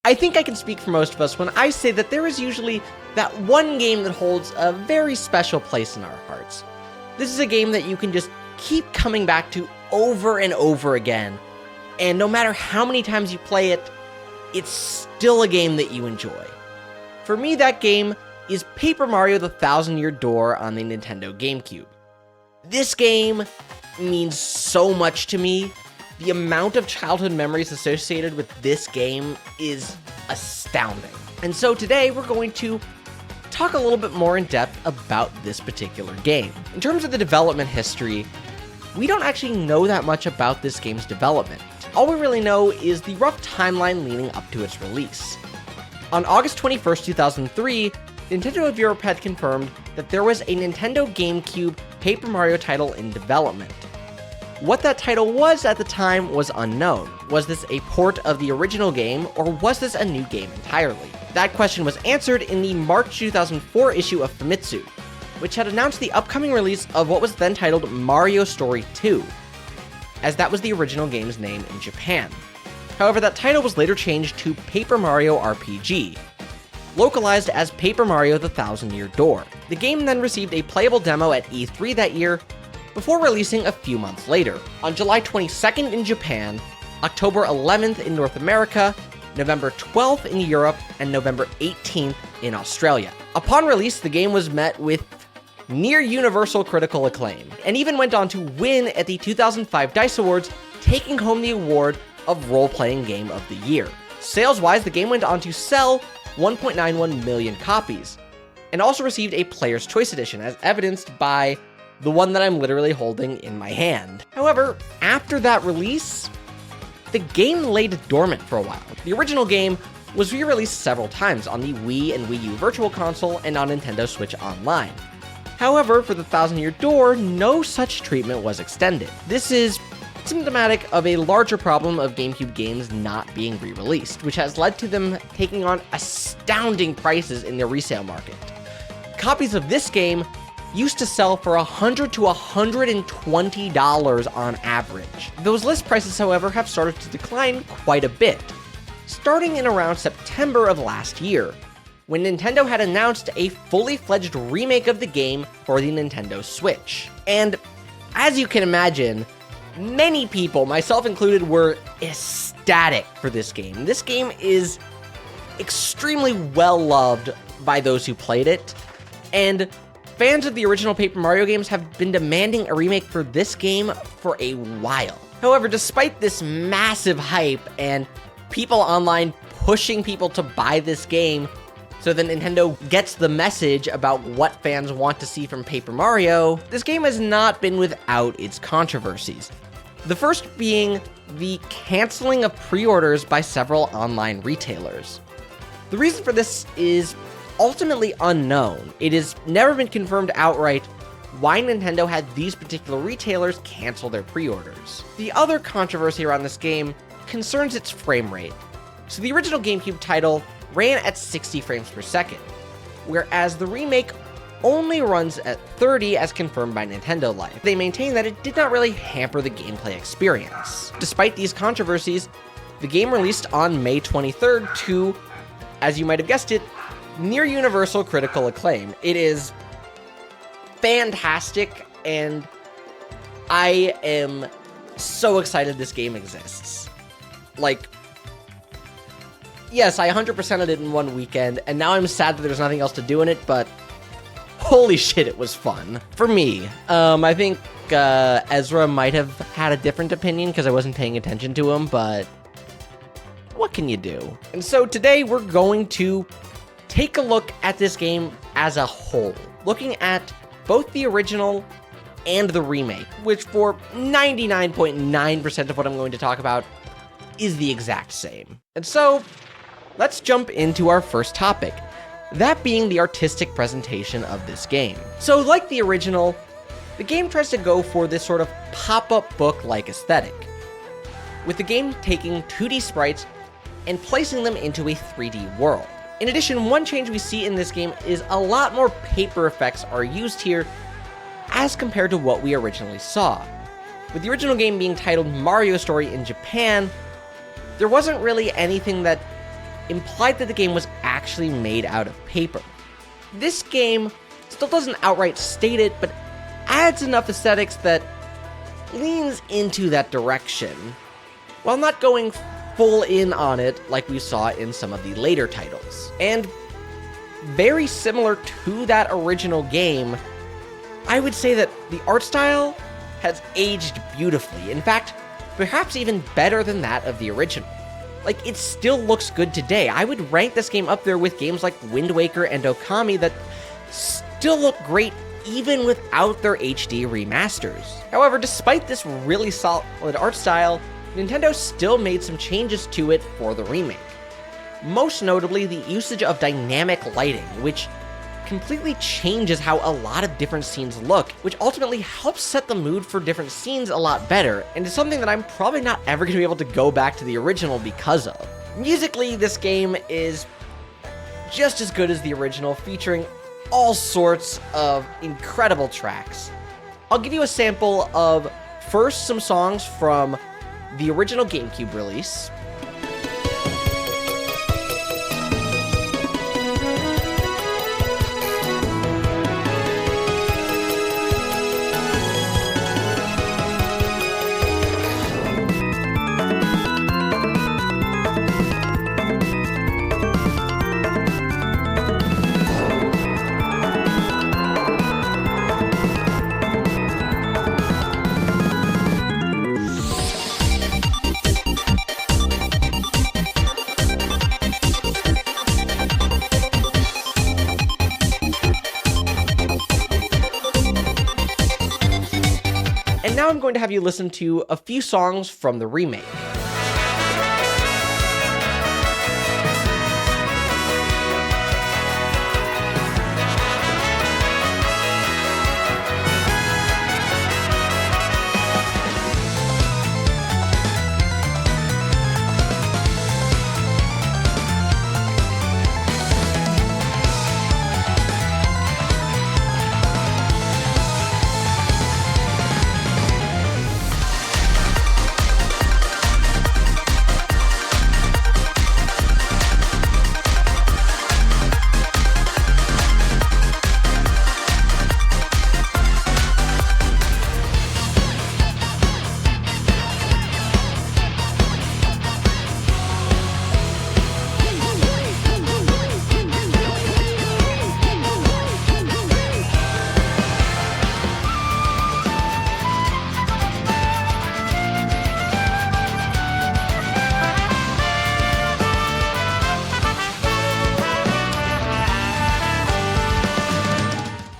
I think I can speak for most of us when I say that there is usually that one game that holds a very special place in our hearts. This is a game that you can just keep coming back to over and over again, and no matter how many times you play it, it's still a game that you enjoy. For me, that game is Paper Mario: The Thousand-Year Door on the Nintendo GameCube. This game means so much to me. The amount of childhood memories associated with this game is astounding. And so today we're going to talk a little bit more in depth about this particular game. In terms of the development history, we don't actually know that much about this game's development. All we really know is the rough timeline leading up to its release. On August 21st, 2003, Nintendo of Europe had confirmed that there was a Nintendo GameCube Paper Mario title in development. What that title was at the time was unknown. Was this a port of the original game, or was this a new game entirely? That question was answered in the March 2004 issue of Famitsu, which had announced the upcoming release of what was then titled Mario Story 2, as that was the original game's name in Japan. However, that title was later changed to Paper Mario RPG, localized as Paper Mario: The Thousand-Year Door. The game then received a playable demo at E3 that year, before releasing a few months later. On July 22nd in Japan, October 11th in North America, November 12th in Europe, and November 18th in Australia. Upon release, the game was met with near universal critical acclaim, and even went on to win at the 2005 DICE Awards, taking home the award of Role-Playing Game of the Year. Sales-wise, the game went on to sell 1.91 million copies, and also received a Player's Choice Edition, as evidenced by the one that I'm literally holding in my hand. However, after that release, the game laid dormant for a while. The original game was re-released several times on the Wii and Wii U Virtual Console and on Nintendo Switch Online. However, for the Thousand-Year Door, no such treatment was extended. This is symptomatic of a larger problem of GameCube games not being re-released, which has led to them taking on astounding prices in their resale market. Copies of this game used to sell for $100 to $120 on average. Those list prices, however, have started to decline quite a bit, starting in around September of last year, when Nintendo had announced a fully fledged remake of the game for the Nintendo Switch. And as you can imagine, many people, myself included, were ecstatic for this game. This game is extremely well loved by those who played it, and fans of the original Paper Mario games have been demanding a remake for this game for a while. However, despite this massive hype and people online pushing people to buy this game so that Nintendo gets the message about what fans want to see from Paper Mario, this game has not been without its controversies. The first being the canceling of pre-orders by several online retailers. The reason for this is ultimately unknown. It has never been confirmed outright why Nintendo had these particular retailers cancel their pre-orders. The other controversy around this game concerns its frame rate. So the original GameCube title ran at 60 frames per second, whereas the remake only runs at 30 as confirmed by Nintendo Life. They maintain that it did not really hamper the gameplay experience. Despite these controversies, the game released on May 23rd to, as you might have guessed it, near universal critical acclaim. It is fantastic, and I am so excited this game exists. Like, yes, I 100%ed it in one weekend, and now I'm sad that there's nothing else to do in it, but holy shit, it was fun. For me, I think Ezra might have had a different opinion because I wasn't paying attention to him, but what can you do? And so today we're going to take a look at this game as a whole, looking at both the original and the remake, which for 99.9% of what I'm going to talk about is the exact same. And so, let's jump into our first topic, that being the artistic presentation of this game. So like the original, the game tries to go for this sort of pop-up book-like aesthetic, with the game taking 2D sprites and placing them into a 3D world. In addition, one change we see in this game is a lot more paper effects are used here as compared to what we originally saw. With the original game being titled Mario Story in Japan, there wasn't really anything that implied that the game was actually made out of paper. This game still doesn't outright state it, but adds enough aesthetics that leans into that direction, while not going full in on it like we saw in some of the later titles. And very similar to that original game, I would say that the art style has aged beautifully. In fact, perhaps even better than that of the original. Like, it still looks good today. I would rank this game up there with games like Wind Waker and Okami that still look great even without their HD remasters. However, despite this really solid art style, Nintendo still made some changes to it for the remake. Most notably, the usage of dynamic lighting, which completely changes how a lot of different scenes look, which ultimately helps set the mood for different scenes a lot better, and is something that I'm probably not ever going to be able to go back to the original because of. Musically, this game is just as good as the original, featuring all sorts of incredible tracks. I'll give you a sample of first some songs from the original GameCube release. And now I'm going to have you listen to a few songs from the remake.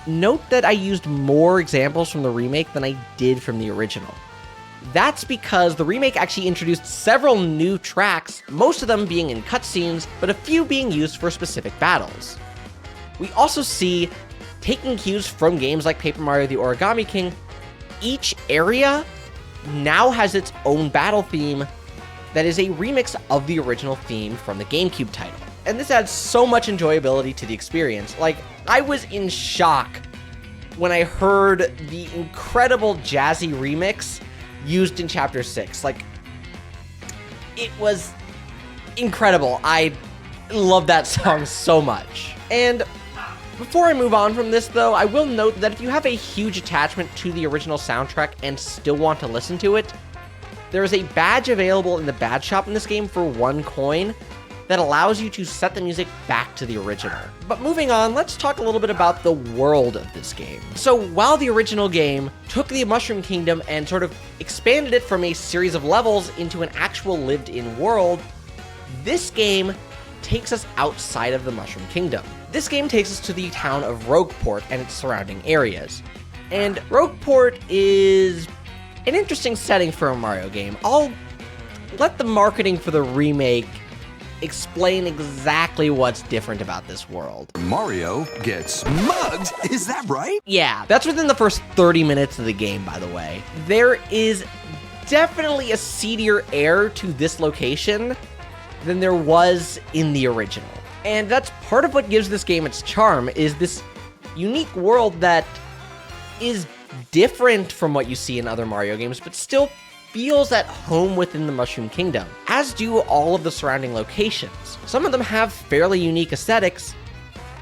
Note that I used more examples from the remake than I did from the original. That's because the remake actually introduced several new tracks, most of them being in cutscenes, but a few being used for specific battles. We also see, taking cues from games like Paper Mario: The Origami King, each area now has its own battle theme that is a remix of the original theme from the GameCube title. And this adds so much enjoyability to the experience. Like, I was in shock when I heard the incredible jazzy remix used in Chapter 6. Like, it was incredible. I love that song so much. And before I move on from this, though, I will note that if you have a huge attachment to the original soundtrack and still want to listen to it, there is a badge available in the badge shop in this game for 1 coin that allows you to set the music back to the original. But moving on, let's talk a little bit about the world of this game. So while the original game took the Mushroom Kingdom and sort of expanded it from a series of levels into an actual lived-in world, this game takes us outside of the Mushroom Kingdom. This game takes us to the town of Rogueport and its surrounding areas. And Rogueport is an interesting setting for a Mario game. I'll let the marketing for the remake explain exactly what's different about this world. Mario gets mugged, is that right? Yeah, that's within the first 30 minutes of the game, by the way. There is definitely a seedier air to this location than there was in the original. And that's part of what gives this game its charm, is this unique world that is different from what you see in other Mario games, but still feels at home within the Mushroom Kingdom, as do all of the surrounding locations. Some of them have fairly unique aesthetics,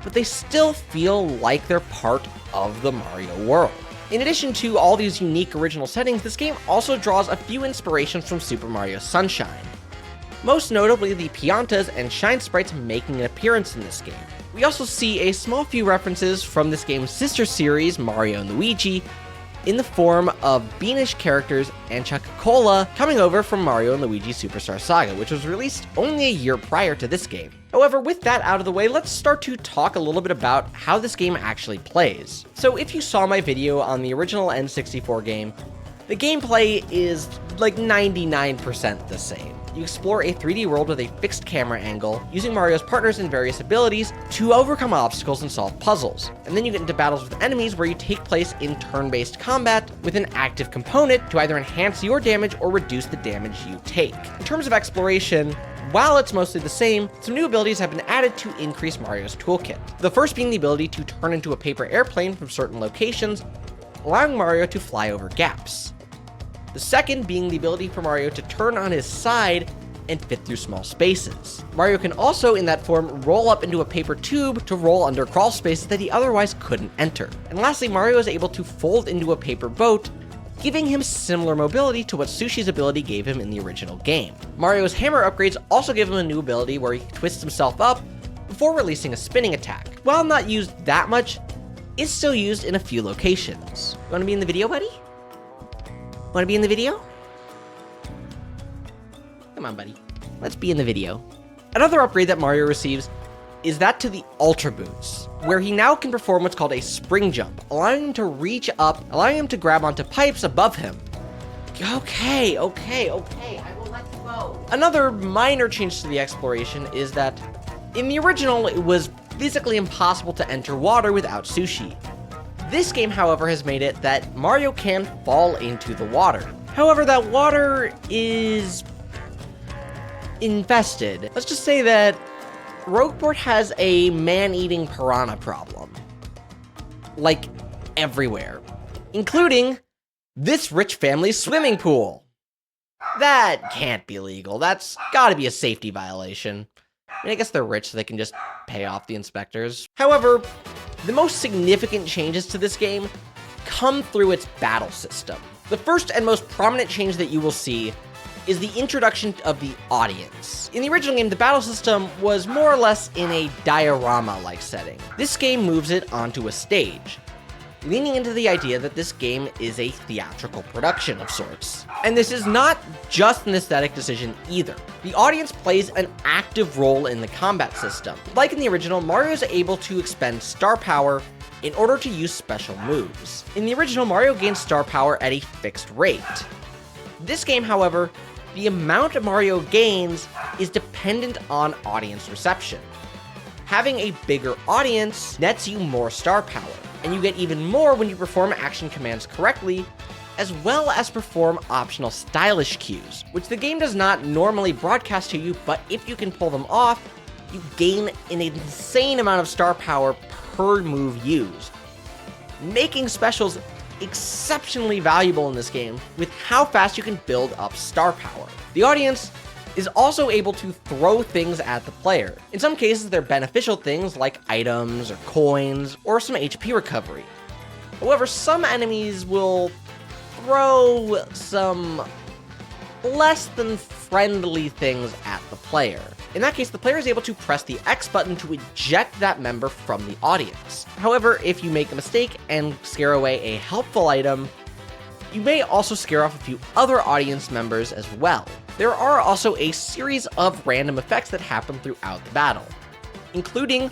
but they still feel like they're part of the Mario world. In addition to all these unique original settings, this game also draws a few inspirations from Super Mario Sunshine. Most notably the Piantas and Shine sprites making an appearance in this game. We also see a small few references from this game's sister series, Mario and Luigi, in the form of Beanish characters and Coca-Cola coming over from Mario and Luigi Superstar Saga, which was released only a year prior to this game. However, with that out of the way, let's start to talk a little bit about how this game actually plays. So if you saw my video on the original N64 game, the gameplay is like 99% the same. You explore a 3D world with a fixed camera angle, using Mario's partners and various abilities to overcome obstacles and solve puzzles. And then you get into battles with enemies where you take place in turn-based combat with an active component to either enhance your damage or reduce the damage you take. In terms of exploration, while it's mostly the same, some new abilities have been added to increase Mario's toolkit. The first being the ability to turn into a paper airplane from certain locations, allowing Mario to fly over gaps. The second being the ability for Mario to turn on his side and fit through small spaces. Mario can also, in that form, roll up into a paper tube to roll under crawl spaces that he otherwise couldn't enter. And lastly, Mario is able to fold into a paper boat, giving him similar mobility to what Sushi's ability gave him in the original game. Mario's hammer upgrades also give him a new ability where he twists himself up before releasing a spinning attack. While not used that much, it's still used in a few locations. You wanna be in the video, buddy? Wanna be in the video? Come on, buddy. Let's be in the video. Another upgrade that Mario receives is that to the Ultra Boots, where he now can perform what's called a spring jump, allowing him to reach up, allowing him to grab onto pipes above him. Okay, I will let you go. Another minor change to the exploration is that in the original, it was physically impossible to enter water without Sushi. This game, however, has made it that Mario can fall into the water. However, that water is infested. Let's just say that Rogueport has a man-eating piranha problem. Like, everywhere. Including this rich family's swimming pool. That can't be legal. That's gotta be a safety violation. I mean, I guess they're rich, so they can just pay off the inspectors. However, the most significant changes to this game come through its battle system. The first and most prominent change that you will see is the introduction of the audience. In the original game, the battle system was more or less in a diorama-like setting. This game moves it onto a stage, leaning into the idea that this game is a theatrical production of sorts. And this is not just an aesthetic decision either. The audience plays an active role in the combat system. Like in the original, Mario is able to expend star power in order to use special moves. In the original, Mario gains star power at a fixed rate. This game, however, the amount Mario gains is dependent on audience reception. Having a bigger audience nets you more star power, and you get even more when you perform action commands correctly, as well as perform optional stylish cues, which the game does not normally broadcast to you, but if you can pull them off, you gain an insane amount of star power per move used, making specials exceptionally valuable in this game with how fast you can build up star power. The audience is also able to throw things at the player. In some cases, they're beneficial things like items or coins or some HP recovery. However, some enemies will throw some less than friendly things at the player. In that case, the player is able to press the X button to eject that member from the audience. However, if you make a mistake and scare away a helpful item, you may also scare off a few other audience members as well. There are also a series of random effects that happen throughout the battle, including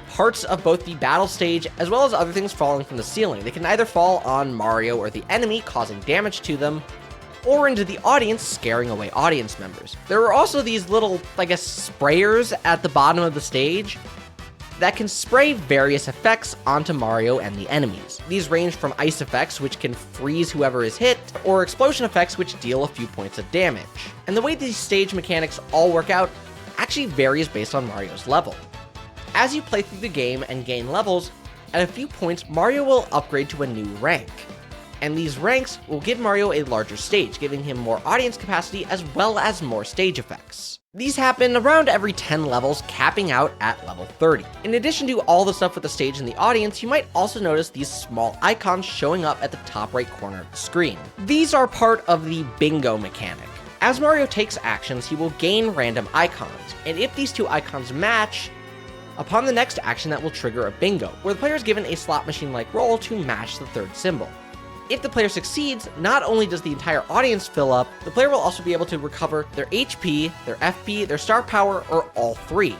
parts of both the battle stage as well as other things falling from the ceiling. They can either fall on Mario or the enemy, causing damage to them, or into the audience, scaring away audience members. There are also these little, I guess, sprayers at the bottom of the stage that can spray various effects onto Mario and the enemies. These range from ice effects, which can freeze whoever is hit, or explosion effects, which deal a few points of damage. And the way these stage mechanics all work out actually varies based on Mario's level. As you play through the game and gain levels, at a few points, Mario will upgrade to a new rank. and these ranks will give Mario a larger stage, giving him more audience capacity as well as more stage effects. These happen around every 10 levels, capping out at level 30. In addition to all the stuff with the stage and the audience, you might also notice these small icons showing up at the top right corner of the screen. These are part of the bingo mechanic. As Mario takes actions, he will gain random icons, and if these two icons match, upon the next action that will trigger a bingo, where the player is given a slot machine-like roll to match the third symbol. If the player succeeds, not only does the entire audience fill up, the player will also be able to recover their HP, their FP, their star power, or all three.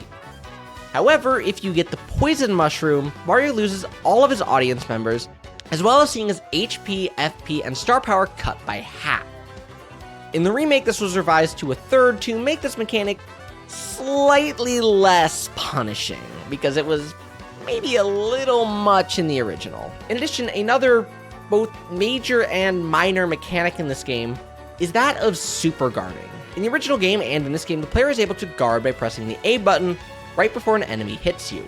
However, if you get the poison mushroom, Mario loses all of his audience members, as well as seeing his HP, FP, and star power cut by half. In the remake, this was revised to a third to make this mechanic slightly less punishing, because it was maybe a little much in the original. In addition, another both major and minor mechanic in this game is that of super guarding. In the original game and in this game, the player is able to guard by pressing the A button right before an enemy hits you.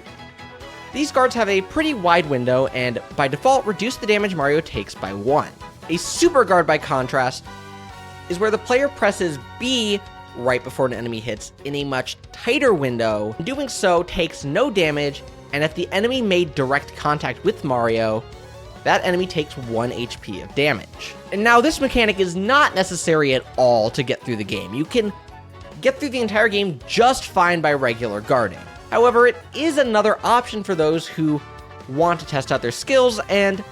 These guards have a pretty wide window and by default reduce the damage Mario takes by 1. A super guard, by contrast, is where the player presses B right before an enemy hits in a much tighter window. Doing so takes no damage, and if the enemy made direct contact with Mario, that enemy takes 1 HP of damage. And now this mechanic is not necessary at all to get through the game. You can get through the entire game just fine by regular guarding. However, it is another option for those who want to test out their skills and,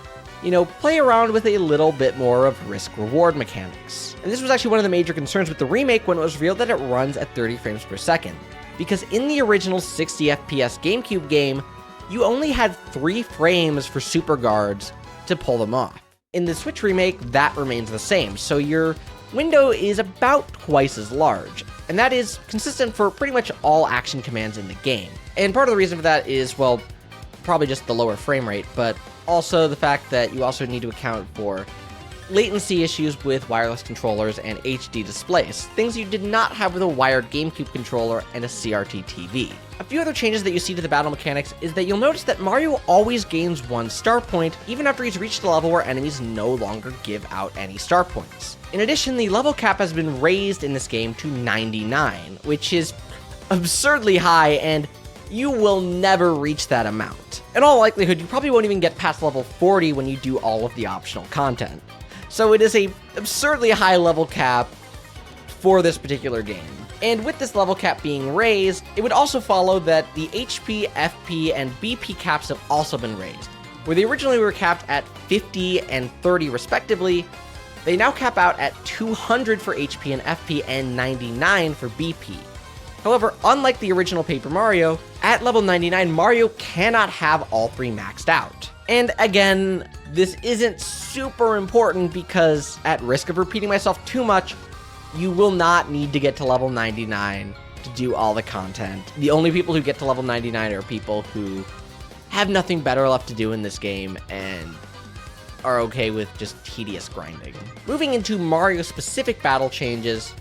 play around with a little bit more of risk-reward mechanics. And this was actually one of the major concerns with the remake when it was revealed that it runs at 30 frames per second. Because in the original 60 FPS GameCube game, you only had 3 frames for super guards to pull them off. In the Switch remake, that remains the same, so your window is about twice as large, and that is consistent for pretty much all action commands in the game. And part of the reason for that is, well, probably just the lower frame rate, but also the fact that you also need to account for latency issues with wireless controllers and HD displays, things you did not have with a wired GameCube controller and a CRT TV. A few other changes that you see to the battle mechanics is that you'll notice that Mario always gains 1 star point, even after he's reached a level where enemies no longer give out any star points. In addition, the level cap has been raised in this game to 99, which is absurdly high, and you will never reach that amount. In all likelihood, you probably won't even get past level 40 when you do all of the optional content. So it is a absurdly high level cap for this particular game. And with this level cap being raised, it would also follow that the HP, FP, and BP caps have also been raised. Where they originally were capped at 50 and 30 respectively, they now cap out at 200 for HP and FP and 99 for BP. However, unlike the original Paper Mario, at level 99, Mario cannot have all 3 maxed out. And again, this isn't super important because, at risk of repeating myself too much, you will not need to get to level 99 to do all the content. The only people who get to level 99 are people who have nothing better left to do in this game and are okay with just tedious grinding. Moving into Mario-specific battle changes,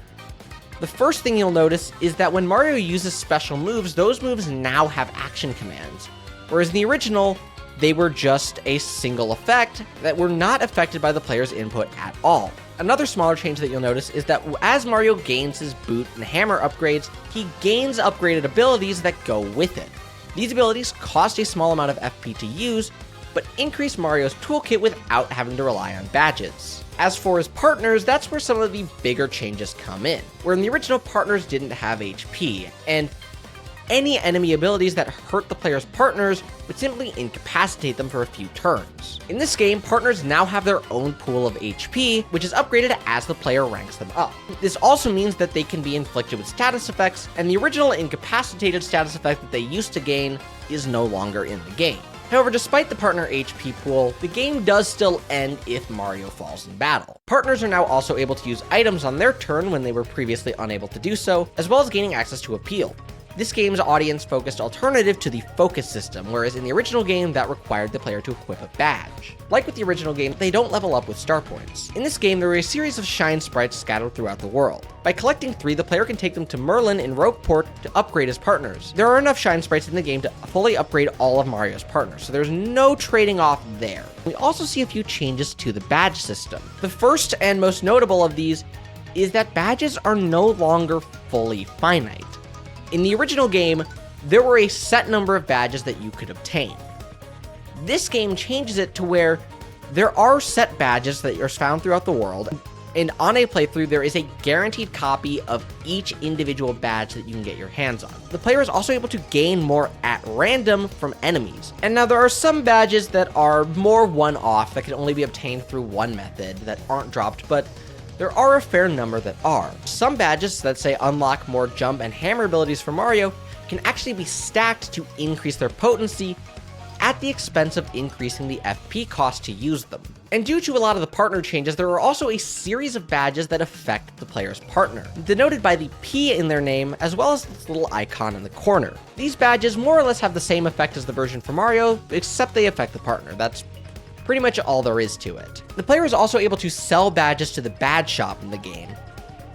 the first thing you'll notice is that when Mario uses special moves, those moves now have action commands, whereas in the original, they were just a single effect that were not affected by the player's input at all. Another smaller change that you'll notice is that as Mario gains his boot and hammer upgrades, he gains upgraded abilities that go with it. These abilities cost a small amount of FP to use, but increase Mario's toolkit without having to rely on badges. As for his partners, that's where some of the bigger changes come in, where in the original, partners didn't have HP, and any enemy abilities that hurt the player's partners would simply incapacitate them for a few turns. In this game, partners now have their own pool of HP, which is upgraded as the player ranks them up. This also means that they can be inflicted with status effects, and the original incapacitated status effect that they used to gain is no longer in the game. However, despite the partner HP pool, the game does still end if Mario falls in battle. Partners are now also able to use items on their turn when they were previously unable to do so, as well as gaining access to a peel. this game's audience-focused alternative to the focus system, whereas in the original game, that required the player to equip a badge. Like with the original game, they don't level up with star points. In this game, there are a series of shine sprites scattered throughout the world. By collecting 3, the player can take them to Merlin in Rogueport to upgrade his partners. There are enough shine sprites in the game to fully upgrade all of Mario's partners, so there's no trading off there. We also see a few changes to the badge system. The first and most notable of these is that badges are no longer fully finite. In the original game, there were a set number of badges that you could obtain. This game changes it to where there are set badges that are found throughout the world, and on a playthrough, there is a guaranteed copy of each individual badge that you can get your hands on. The player is also able to gain more at random from enemies. And now there are some badges that are more one-off that can only be obtained through one method that aren't dropped, but there are a fair number that are. Some badges that say unlock more jump and hammer abilities for Mario can actually be stacked to increase their potency at the expense of increasing the FP cost to use them. And due to a lot of the partner changes, there are also a series of badges that affect the player's partner, denoted by the P in their name as well as this little icon in the corner. These badges more or less have the same effect as the version for Mario, except they affect the partner. That's pretty much all there is to it. The player is also able to sell badges to the badge shop in the game.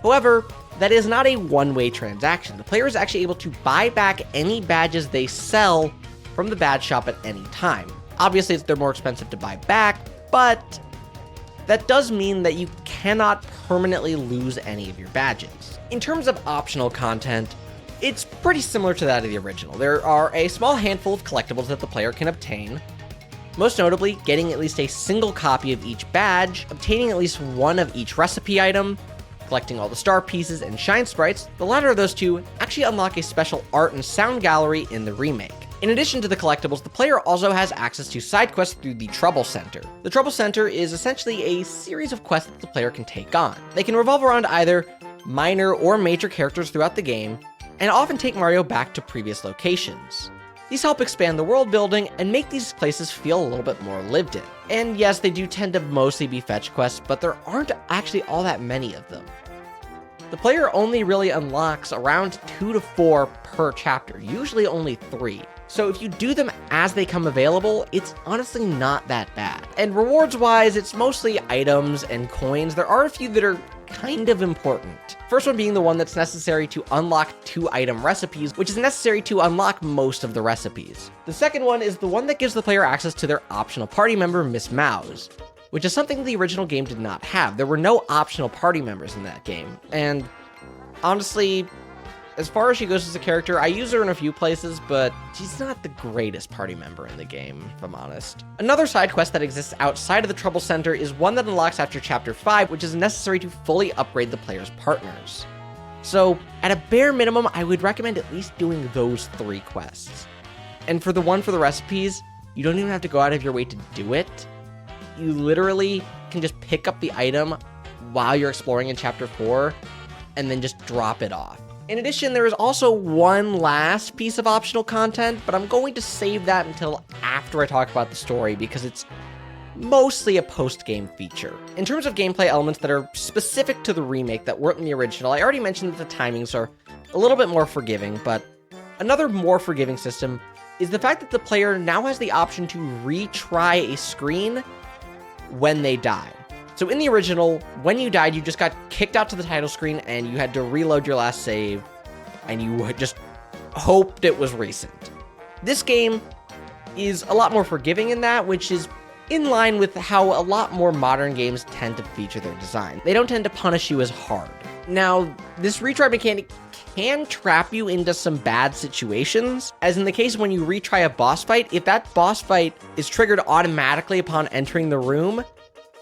However, that is not a one-way transaction. The player is actually able to buy back any badges they sell from the badge shop at any time. Obviously, they're more expensive to buy back, but that does mean that you cannot permanently lose any of your badges. In terms of optional content, it's pretty similar to that of the original. There are a small handful of collectibles that the player can obtain, most notably getting at least a single copy of each badge, obtaining at least one of each recipe item, collecting all the star pieces and shine sprites. The latter of those two actually unlock a special art and sound gallery in the remake. In addition to the collectibles, the player also has access to side quests through the Trouble Center. The Trouble Center is essentially a series of quests that the player can take on. They can revolve around either minor or major characters throughout the game, and often take Mario back to previous locations. These help expand the world building and make these places feel a little bit more lived in. And yes, they do tend to mostly be fetch quests, but there aren't actually all that many of them. The player only really unlocks around 2 to 4 per chapter, usually only 3. So if you do them as they come available, it's honestly not that bad. And rewards-wise, it's mostly items and coins. There are a few that are kind of important. First one being the one that's necessary to unlock 2 item recipes, which is necessary to unlock most of the recipes. The second one is the one that gives the player access to their optional party member, Miss Mouse, which is something the original game did not have. There were no optional party members in that game. And honestly, as far as she goes as a character, I use her in a few places, but she's not the greatest party member in the game, if I'm honest. Another side quest that exists outside of the Trouble Center is one that unlocks after Chapter 5, which is necessary to fully upgrade the player's partners. So, at a bare minimum, I would recommend at least doing those 3 quests. And for the one for the recipes, you don't even have to go out of your way to do it. You literally can just pick up the item while you're exploring in Chapter 4, and then just drop it off. In addition, there is also one last piece of optional content, but I'm going to save that until after I talk about the story because it's mostly a post-game feature. In terms of gameplay elements that are specific to the remake that weren't in the original, I already mentioned that the timings are a little bit more forgiving, but another more forgiving system is the fact that the player now has the option to retry a screen when they die. So in the original, when you died, you just got kicked out to the title screen and you had to reload your last save, and you just hoped it was recent. This game is a lot more forgiving in that, which is in line with how a lot more modern games tend to feature their design. They don't tend to punish you as hard. Now, this retry mechanic can trap you into some bad situations, as in the case when you retry a boss fight, if that boss fight is triggered automatically upon entering the room,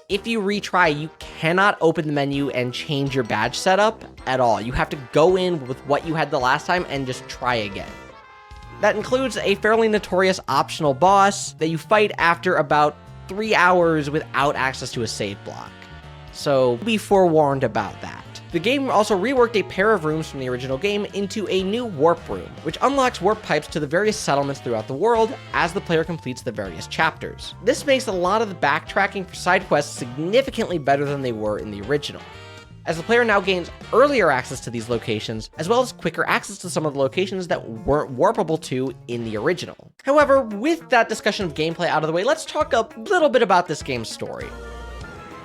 if you retry, you cannot open the menu and change your badge setup at all. You have to go in with what you had the last time and just try again. That includes a fairly notorious optional boss that you fight after about 3 hours without access to a save block. So be forewarned about that. The game also reworked a pair of rooms from the original game into a new warp room, which unlocks warp pipes to the various settlements throughout the world as the player completes the various chapters. This makes a lot of the backtracking for side quests significantly better than they were in the original. as the player now gains earlier access to these locations, as well as quicker access to some of the locations that weren't warpable to in the original. However, with that discussion of gameplay out of the way, let's talk a little bit about this game's story.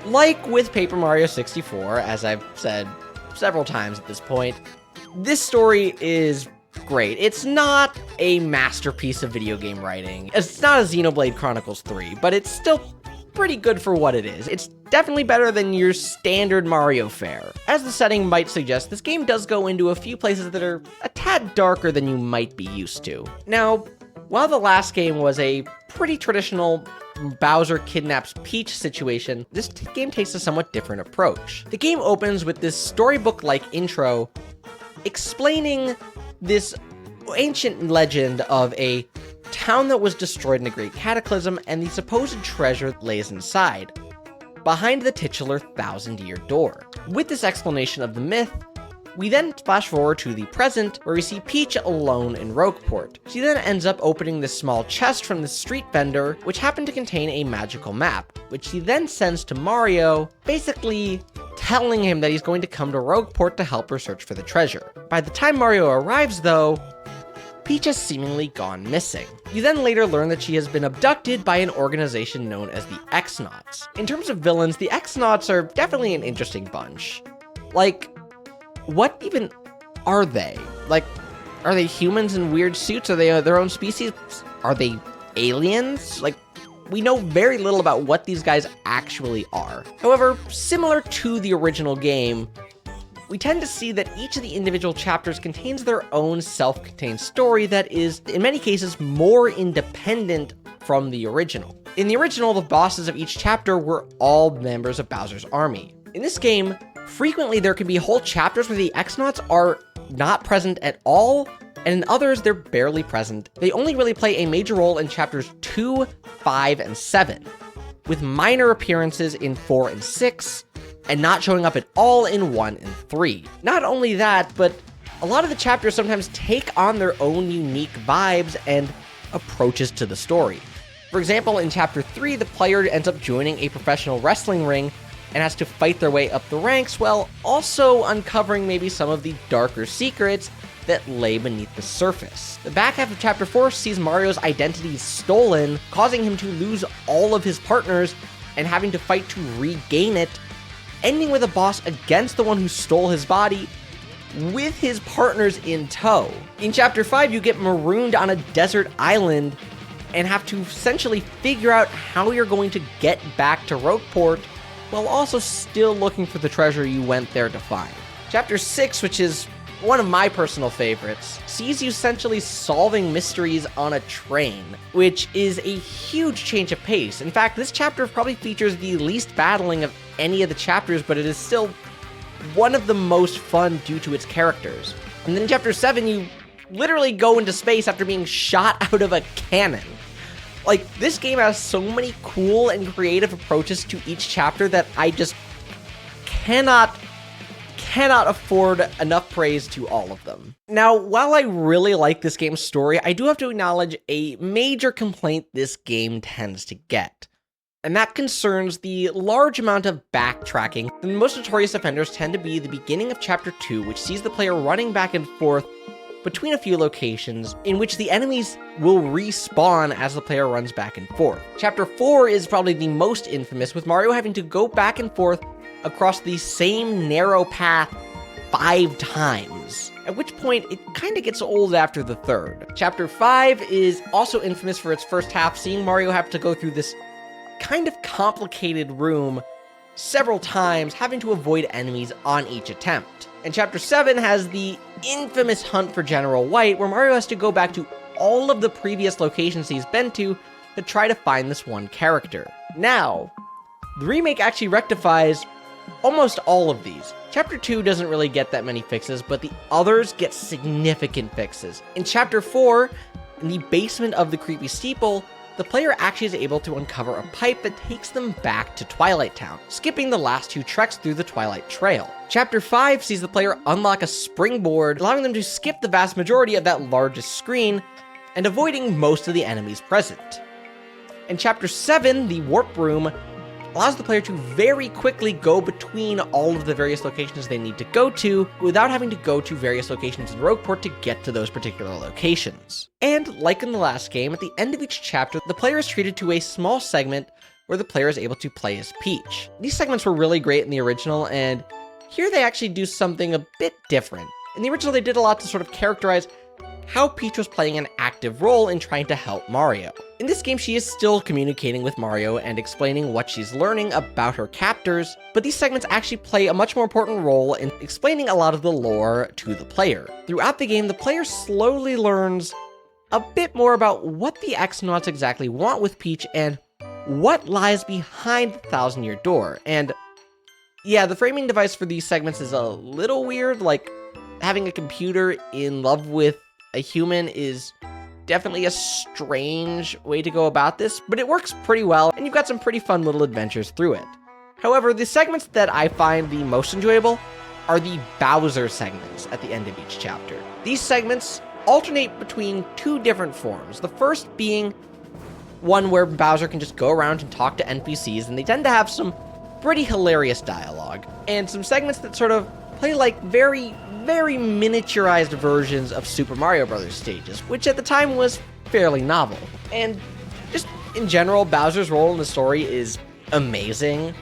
Like with Paper Mario 64, as I've said several times at this point, this story is great. It's not a masterpiece of video game writing. It's not a Xenoblade Chronicles 3, but it's still pretty good for what it is. It's definitely better than your standard Mario fare. As the setting might suggest, this game does go into a few places that are a tad darker than you might be used to. Now, while the last game was a pretty traditional Bowser kidnaps Peach situation, this game takes a somewhat different approach. The game opens with this storybook-like intro explaining this ancient legend of a town that was destroyed in a great cataclysm and the supposed treasure lays inside, behind the titular 1,000-year door. With this explanation of the myth, we then splash forward to the present, where we see Peach alone in Rogueport. She then ends up opening this small chest from the street vendor, which happened to contain a magical map, which he then sends to Mario, basically telling him that he's going to come to Rogueport to help her search for the treasure. By the time Mario arrives, though, Peach has seemingly gone missing. You then later learn that she has been abducted by an organization known as the X-Nauts. In terms of villains, the X-Nauts are definitely an interesting bunch. Like, what even are they? Like, are they humans in weird suits? Are they their own species? Are they aliens? Like, we know very little about what these guys actually are. However, similar to the original game, we tend to see that each of the individual chapters contains their own self-contained story that is, in many cases, more independent from the original. In the original, the bosses of each chapter were all members of Bowser's army. In this game, frequently there can be whole chapters where the X-Nauts are not present at all, and in others, they're barely present. They only really play a major role in chapters 2, 5, and 7, with minor appearances in 4 and 6, and not showing up at all in 1 and 3. Not only that, but a lot of the chapters sometimes take on their own unique vibes and approaches to the story. For example, in chapter 3, the player ends up joining a professional wrestling ring and has to fight their way up the ranks while also uncovering maybe some of the darker secrets that lay beneath the surface. The back half of chapter 4 sees Mario's identity stolen, causing him to lose all of his partners and having to fight to regain it, ending with a boss against the one who stole his body with his partners in tow. In chapter 5, you get marooned on a desert island and have to essentially figure out how you're going to get back to Rogueport while also still looking for the treasure you went there to find. Chapter 6, which is one of my personal favorites, sees you essentially solving mysteries on a train, which is a huge change of pace. In fact, this chapter probably features the least battling of any of the chapters, but it is still one of the most fun due to its characters. And then in chapter 7, you literally go into space after being shot out of a cannon. Like, this game has so many cool and creative approaches to each chapter that I just cannot afford enough praise to all of them. Now, while I really like this game's story, I do have to acknowledge a major complaint this game tends to get. And that concerns the large amount of backtracking. The most notorious offenders tend to be the beginning of chapter 2, which sees the player running back and forth between a few locations, in which the enemies will respawn as the player runs back and forth. Chapter 4 is probably the most infamous, with Mario having to go back and forth across the same narrow path 5 times, at which point it kind of gets old after the third. Chapter 5 is also infamous for its first half, seeing Mario have to go through this kind of complicated room several times, having to avoid enemies on each attempt. And Chapter 7 has the infamous hunt for General White, where Mario has to go back to all of the previous locations he's been to try to find this one character. Now, the remake actually rectifies almost all of these. Chapter 2 doesn't really get that many fixes, but the others get significant fixes. In Chapter 4, in the basement of the creepy steeple, the player actually is able to uncover a pipe that takes them back to Twilight Town, skipping the last 2 treks through the Twilight Trail. Chapter 5 sees the player unlock a springboard, allowing them to skip the vast majority of that largest screen, and avoiding most of the enemies present. In Chapter 7, the Warp Room allows the player to very quickly go between all of the various locations they need to go to without having to go to various locations in Rogueport to get to those particular locations. And like in the last game, at the end of each chapter, the player is treated to a small segment where the player is able to play as Peach. These segments were really great in the original, and here they actually do something a bit different. In the original, they did a lot to sort of characterize how Peach was playing an active role in trying to help Mario. In this game, she is still communicating with Mario and explaining what she's learning about her captors, but these segments actually play a much more important role in explaining a lot of the lore to the player. Throughout the game, the player slowly learns a bit more about what the Xnauts exactly want with Peach and what lies behind the Thousand-Year Door. And yeah, the framing device for these segments is a little weird, like having a computer in love with a human is definitely a strange way to go about this, but it works pretty well, and you've got some pretty fun little adventures through it. However, the segments that I find the most enjoyable are the Bowser segments at the end of each chapter. These segments alternate between two different forms, the first being one where Bowser can just go around and talk to NPCs, and they tend to have some pretty hilarious dialogue, and some segments that sort of play like very miniaturized versions of Super Mario Bros. Stages, which at the time was fairly novel. And just in general, Bowser's role in the story is amazing.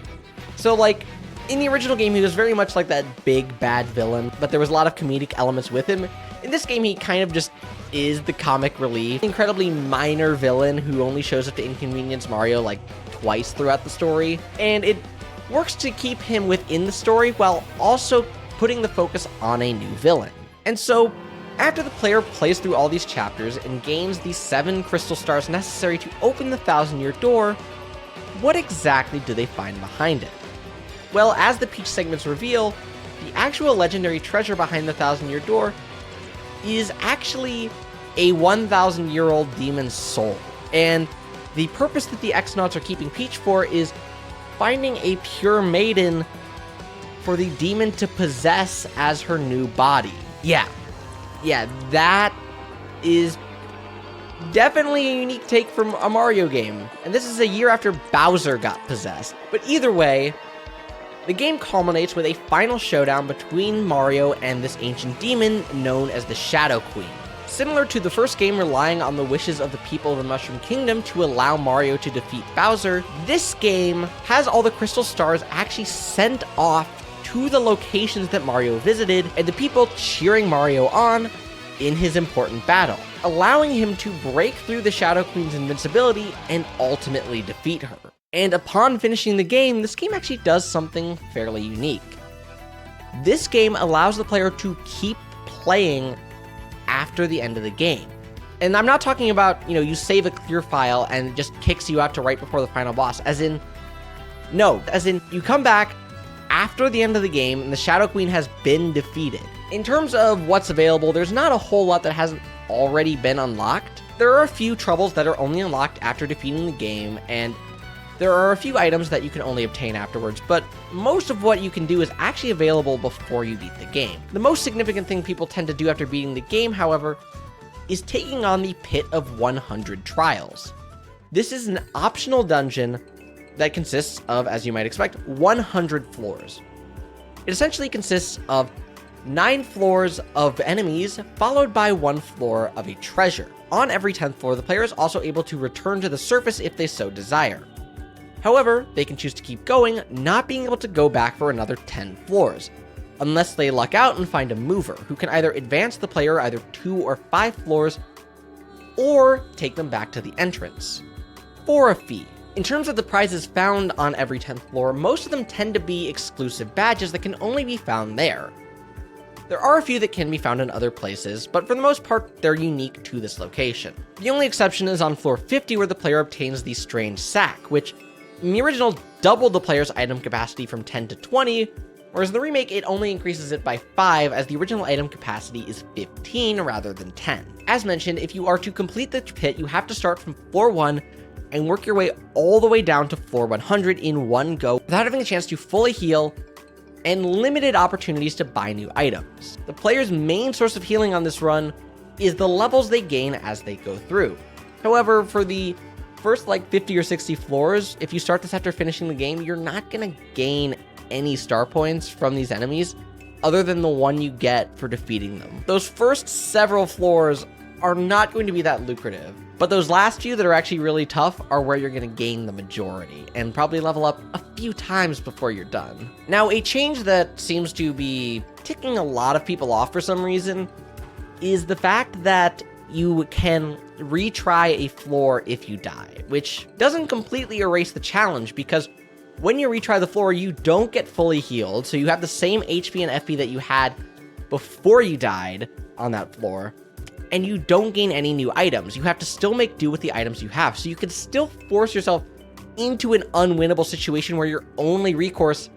So like, in the original game, he was very much like that big bad villain, but there was a lot of comedic elements with him. In this game, he kind of just is the comic relief, incredibly minor villain who only shows up to inconvenience Mario like twice throughout the story. And it works to keep him within the story while also putting the focus on a new villain. And so, after the player plays through all these chapters and gains the 7 crystal stars necessary to open the Thousand-Year Door, what exactly do they find behind it? Well, as the Peach segments reveal, the actual legendary treasure behind the Thousand-Year Door is actually a 1,000-year-old demon's soul. And the purpose that the Xnauts are keeping Peach for is finding a pure maiden for the demon to possess as her new body. Yeah, that is definitely a unique take from a Mario game. And this is a year after Bowser got possessed. But either way, the game culminates with a final showdown between Mario and this ancient demon known as the Shadow Queen. Similar to the first game relying on the wishes of the people of the Mushroom Kingdom to allow Mario to defeat Bowser, this game has all the crystal stars actually sent off to the locations that Mario visited and the people cheering Mario on in his important battle, allowing him to break through the Shadow Queen's invincibility and ultimately defeat her. And upon finishing the game, this game actually does something fairly unique. This game allows the player to keep playing after the end of the game. And I'm not talking about, you save a clear file and it just kicks you out to right before the final boss, as in you come back after the end of the game and the Shadow Queen has been defeated. In terms of what's available, there's not a whole lot that hasn't already been unlocked. There are a few troubles that are only unlocked after defeating the game, and there are a few items that you can only obtain afterwards, but most of what you can do is actually available before you beat the game. The most significant thing people tend to do after beating the game, however, is taking on the Pit of 100 Trials. This is an optional dungeon that consists of, as you might expect, 100 floors. It essentially consists of 9 floors of enemies, followed by 1 floor of a treasure. On every 10th floor, the player is also able to return to the surface if they so desire. However, they can choose to keep going, not being able to go back for another 10 floors, unless they luck out and find a mover, who can either advance the player either 2 or 5 floors, or take them back to the entrance, for a fee. In terms of the prizes found on every 10th floor, most of them tend to be exclusive badges that can only be found there. There are a few that can be found in other places, but for the most part, they're unique to this location. The only exception is on floor 50, where the player obtains the Strange Sack, which in the original doubled the player's item capacity from 10 to 20, whereas in the remake it only increases it by 5, as the original item capacity is 15 rather than 10. As mentioned, if you are to complete the pit, you have to start from floor 1 and work your way all the way down to floor 100 in one go without having a chance to fully heal and limited opportunities to buy new items. The player's main source of healing on this run is the levels they gain as they go through. However, for the first like 50 or 60 floors, if you start this after finishing the game, you're not gonna gain any star points from these enemies other than the one you get for defeating them. Those first several floors are not going to be that lucrative, but those last few that are actually really tough are where you're gonna gain the majority and probably level up a few times before you're done. Now, a change that seems to be ticking a lot of people off for some reason is the fact that you can retry a floor if you die, which doesn't completely erase the challenge because when you retry the floor, you don't get fully healed, so you have the same HP and FP that you had before you died on that floor, and you don't gain any new items. You have to still make do with the items you have, so you can still force yourself into an unwinnable situation where your only recourse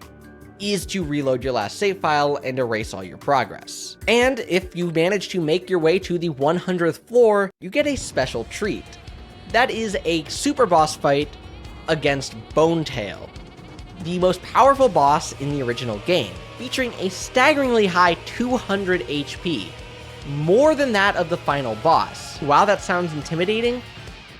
is to reload your last save file and erase all your progress. And if you manage to make your way to the 100th floor, you get a special treat. That is a super boss fight against Bonetail, the most powerful boss in the original game, featuring a staggeringly high 200 HP, more than that of the final boss. While that sounds intimidating,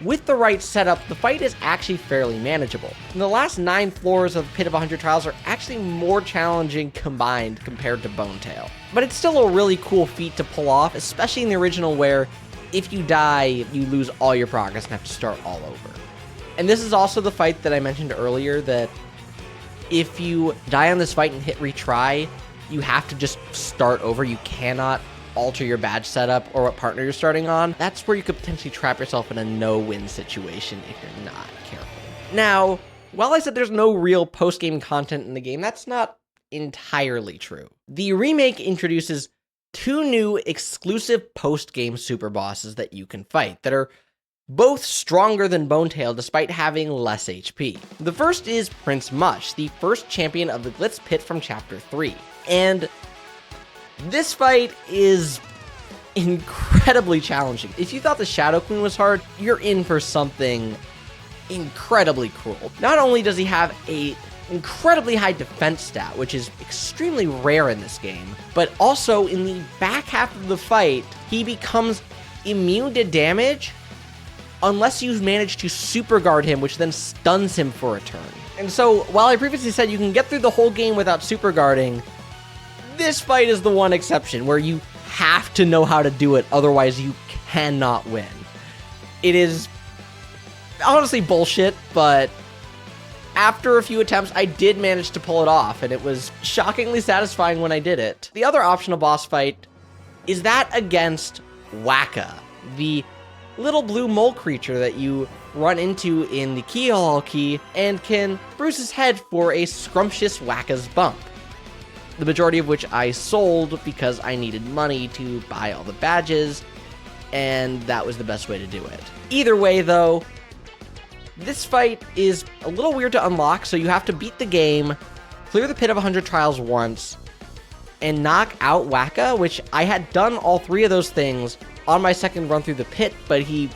with the right setup, the fight is actually fairly manageable. And the last 9 floors of Pit of 100 Trials are actually more challenging combined compared to Bonetail. But it's still a really cool feat to pull off, especially in the original where if you die, you lose all your progress and have to start all over. And this is also the fight that I mentioned earlier that if you die on this fight and hit retry, you have to just start over. You cannot alter your badge setup or what partner you're starting on. That's where you could potentially trap yourself in a no-win situation if you're not careful. Now, while I said there's no real post-game content in the game, that's not entirely true. The remake introduces 2 new exclusive post-game super bosses that you can fight that are both stronger than Bonetail despite having less HP. The first is Prince Mush, the first champion of the Glitz Pit from Chapter 3. And this fight is incredibly challenging. If you thought the Shadow Queen was hard, you're in for something incredibly cruel. Not only does he have a incredibly high defense stat, which is extremely rare in this game, but also in the back half of the fight, he becomes immune to damage unless you manage to super guard him, which then stuns him for a turn. And so, while I previously said you can get through the whole game without super guarding, this fight is the one exception where you have to know how to do it, otherwise you cannot win. It is honestly bullshit, but after a few attempts, I did manage to pull it off, and it was shockingly satisfying when I did it. The other optional boss fight is that against Waka, the little blue mole creature that you run into in the Keyhole Key and can bruise his head for a scrumptious Waka's bump. The majority of which I sold because I needed money to buy all the badges, and that was the best way to do it. Either way, though, this fight is a little weird to unlock, so you have to beat the game, clear the Pit of 100 Trials once, and knock out Waka, which I had done all 3 of those things on my second run through the pit, but he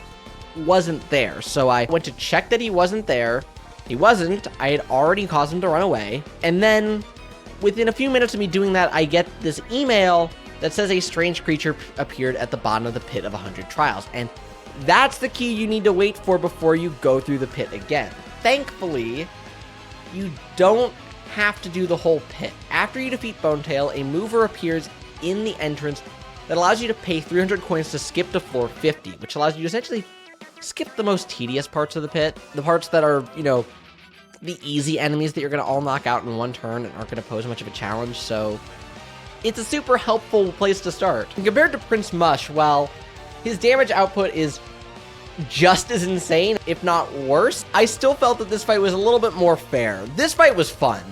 wasn't there. So I went to check that he wasn't there. He wasn't. I had already caused him to run away. And then within a few minutes of me doing that, I get this email that says a strange creature appeared at the bottom of the Pit of 100 Trials. And that's the key you need to wait for before you go through the pit again. Thankfully, you don't have to do the whole pit. After you defeat Bonetail, a mover appears in the entrance that allows you to pay 300 coins to skip to floor 50, which allows you to essentially skip the most tedious parts of the pit, the parts that are, you know, the easy enemies that you're going to all knock out in one turn and aren't going to pose much of a challenge, so it's a super helpful place to start. And compared to Prince Mush, while his damage output is just as insane, if not worse, I still felt that this fight was a little bit more fair. This fight was fun.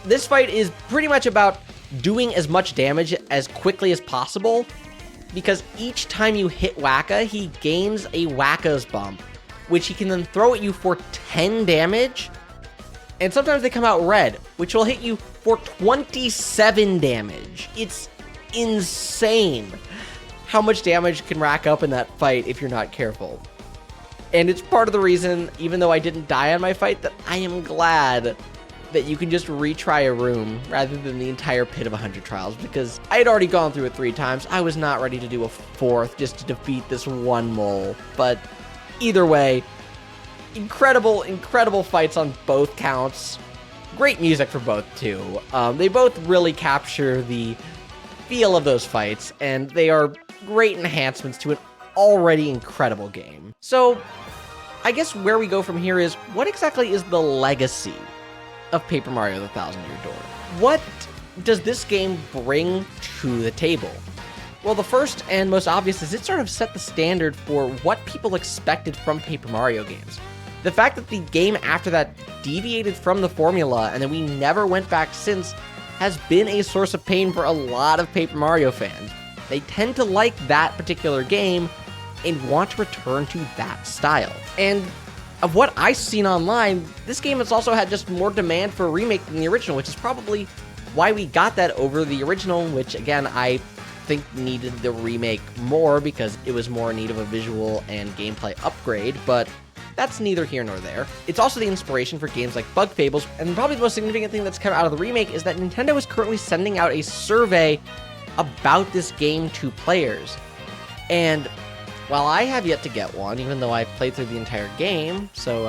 This fight is pretty much about doing as much damage as quickly as possible, because each time you hit Waka, he gains a Waka's bump, which he can then throw at you for 10 damage, and sometimes they come out red, which will hit you for 27 damage. It's insane how much damage can rack up in that fight if you're not careful. And it's part of the reason, even though I didn't die on my fight, that I am glad that you can just retry a room rather than the entire Pit of 100 Trials, because I had already gone through it 3 times. I was not ready to do a 4th just to defeat this one mole. But either way, incredible, incredible fights on both counts. Great music for both, too. They both really capture the feel of those fights, and they are great enhancements to an already incredible game. So, I guess where we go from here is, what exactly is the legacy of Paper Mario: The Thousand-Year Door? What does this game bring to the table? Well, the first and most obvious is it sort of set the standard for what people expected from Paper Mario games. The fact that the game after that deviated from the formula and then we never went back since has been a source of pain for a lot of Paper Mario fans. They tend to like that particular game and want to return to that style. And of what I've seen online, this game has also had just more demand for a remake than the original, which is probably why we got that over the original, which again, I think needed the remake more because it was more in need of a visual and gameplay upgrade, but that's neither here nor there. It's also the inspiration for games like Bug Fables, and probably the most significant thing that's come out of the remake is that Nintendo is currently sending out a survey about this game to players. And while I have yet to get one, even though I played through the entire game, so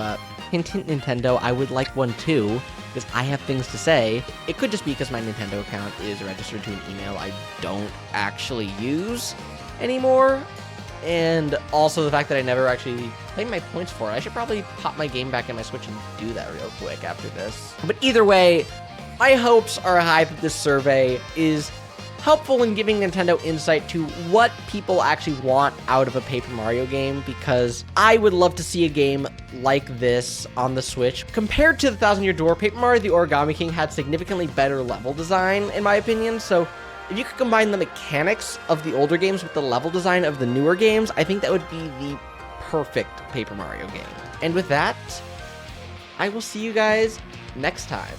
hint hint Nintendo, I would like one too, because I have things to say. It could just be because my Nintendo account is registered to an email I don't actually use anymore, and also the fact that I never actually claimed my points for it. I should probably pop my game back in my Switch and do that real quick after this. But either way, my hopes are high that this survey is helpful in giving Nintendo insight to what people actually want out of a Paper Mario game, because I would love to see a game like this on the Switch. Compared to the Thousand-Year Door, Paper Mario the Origami King had significantly better level design, in my opinion, so if you could combine the mechanics of the older games with the level design of the newer games, I think that would be the perfect Paper Mario game. And with that, I will see you guys next time.